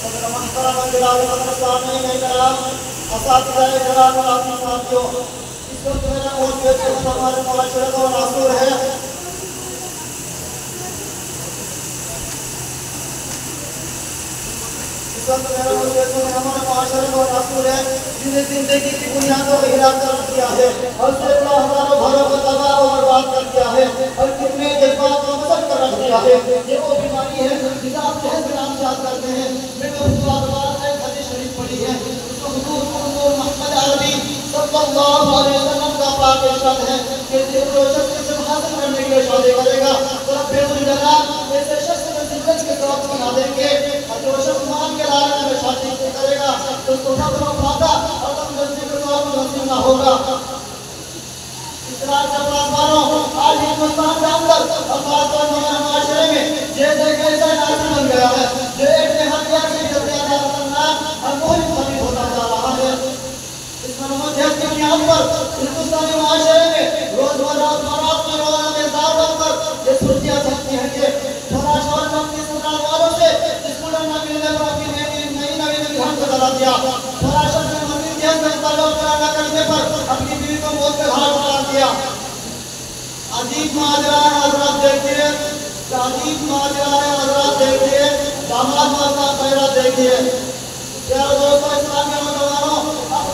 सदर महतरम सामईन इकराम, असातिज़ाए इकराम और आपके साथियों, इस वक्त मेरा मौजूद हमारे मुआशरे का नासूर है। इस वक्त मेरा मौजूद हमारे मुआशरे का नासूर है, जिन्हें जिंदगी की बुनियादों को हिला कर दिया है और सैकड़ों हजारों घरों को तबाह और बर्बाद कर दिया है और कितने जज्बात को मसल कर रख दिया है। ये वो बीमारी है जिसे आप जहल के नाम से याद करते हैं। सल्लल्लाहु अलैहि वसल्लम का पाक इरशाद है कि जो शख्स इसे हासिल करने के लिए शादी करेगा तो रब्बुल जलाल ऐसे शख्स को जिंदगी के तौर बना देंगे, और जो शख्स माल के लालच में शादी करेगा तो उसको फख्र और फाका और तंदुरुस्ती के तौर पर नसीब ना होगा। इस्लाम के पासवानों, आज हिंदुस्तान के अंदर और खासतौर पर हमारे माशरे में जैसे कैसा नाज़िल बन गया है, जो एक में हथियार से भी ज्यादा खतरनाक और मुहिम साबित होता जा रहा है। की बुनियाद पर हिंदुस्तानी माशरे में रोजमर्रा बारात में रोजाना मेजदार बनकर ये सुर्खियां छपती हैं कि थोड़ा शोर में अपनी ससुराल वालों से स्कूटर न मिलने पर अपनी नई घर से डरा दिया, थोड़ा शोर में मंदिर के अंदर ताल्लुक न करने पर अपनी बीवी को मौत के घाट उतार दिया। अजीब माजरा है हजरत, देखिए अजीब माजरा है हजरत, देखिए दामाद का पैरा देखिए। प्यारे दोस्तों, इस्लामी नौजवानों,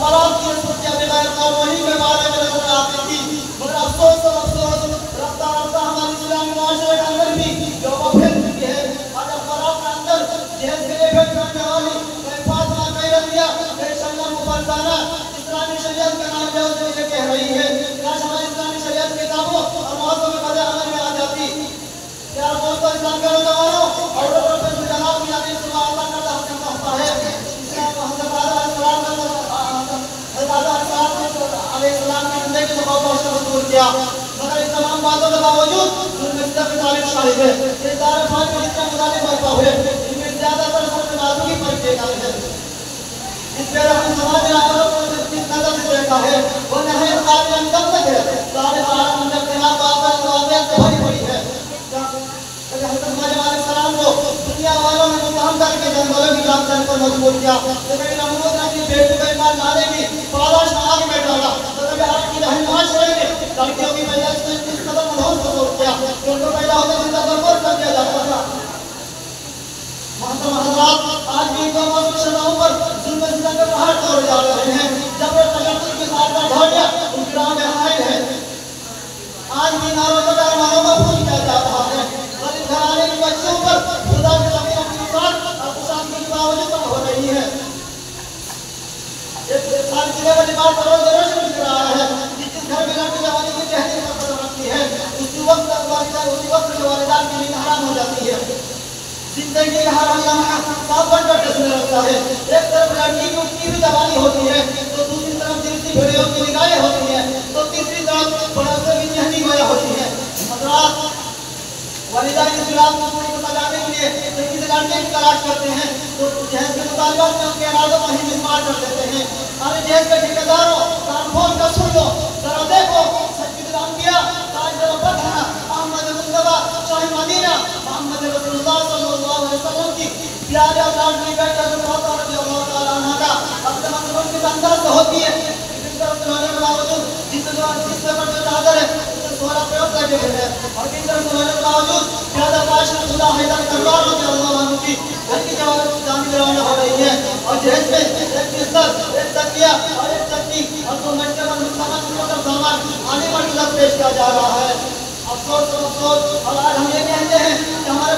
बारात की सुर्खियां बगैर वही के बारे में नजर आती थी, मगर अफसोस रफ्ता रफ्ता हमारे इस्लामी माशरे के अंदर भी जो फैल चुकी है। आज बारात के अंदर जहज के इफेक्ट करने वाली कई फातिमा, कई रबिया, कई शबनम मुफद्दला इस्लामी शरीयत के नाम पे उसे कह रही है। काश हमारी इस्लामी शरीयत की किताबों और मौजूद में कदर अमल में आ जाती। प्यारे दोस्तों, इस्लाम के नौजवानों, औरतों पर जनाब की आदि सुबह अल्लाह का हुक्म होता है। मगर इन तमाम बातों के बावजूद शाहिद है। इस दार फान में जितने मुतालिब बरपा हुए इनमें ज्यादातर सब नाजुकी पर देखा है। इस पर हम समाज ने औरत को जिस नजर से देखा है वो नहीं काबिल अंकम तक है। सारे आलम अंदर खिलाफ बातें से भरी पड़ी है। हज़रत मरियम अलैहिस्सलाम को दुनिया वालों ने मुत्तहम करके जंगलों की जान पर मजबूर किया। तो कभी नमरूद ने अपनी बेटी को ईमान लाने की पादाश में आग में डाला। तो कभी आज की जहल माशरे में लड़कियों की पैदाइश में किस कदर मनहूस किया कि उनको पैदा होते जिंदा बर्बाद कर दिया जाता था। मोहतरम हज़रात, आज भी इनको मौजूद शराहों पर जुल्म सितम के पहाड़ तोड़े जा रहे हैं। जब तशद्दुद की सारदार ढालियां उनकी राह में हायल है। आज भी नारों को अरमानों को भूल किया जा रहा है। घराने की बच्चियों पर खुदा के ज़मीनों की साथ और खुशामदी की बावजूद हो रही है। एक साल की वाली बात रोज रोशन दिख रहा है कि जिस घर में लड़की जवानी की टहनी पर रखती है उसी वक्त वालिदान की नींद हराम हो जाती है। जिंदगी का हर लम्हा साफ बनकर टसने लगता है। एक तरफ लड़की की उठती हुई जवानी होती है तो दूसरी तरफ जिनसी भेड़ियों की निगाहें होती हैं तो तीसरी तरफ बड़ों की टहनी गोया होती है। हज़रात, वालिदा की जुलाब को पूरी बताने के लिए किसी लड़के की तलाश करते हैं तो जहज के मुतालिबात में उनके इरादों को ही मिसमार कर देते हैं। अरे जहज के ठेकेदारों, कान खोल कर सुन लो, जरा देखो सज्जिद अंबिया ताजर बदना अहमद मुस्तफा शाही मदीना मोहम्मद रसूलुल्लाह सल्लल्लाहु अलैहि वसल्लम की प्यारे और लाडली बेटा फातिमा रज़ियल्लाहु तआला अन्हा का अपने मंजर के अंदाज से होती है। इस तरफ होने के बावजूद जिससे पर जो चादर है उसे सोना प्रयोग करके है और इस तरफ होने के बावजूद ज्यादा पाश खुदा हैदर करवार रज़ियल्लाहु अन्हु की घर की जानी रवाना हो रही है और जहज में एक बिस्तर, एक तकिया और एक चटनी और 2 मटके पर मुस्तमल मोटर सामान आने वाली लग पेश किया जा रहा है। अफसोस और आज हम ये कहते हैं कि हमारे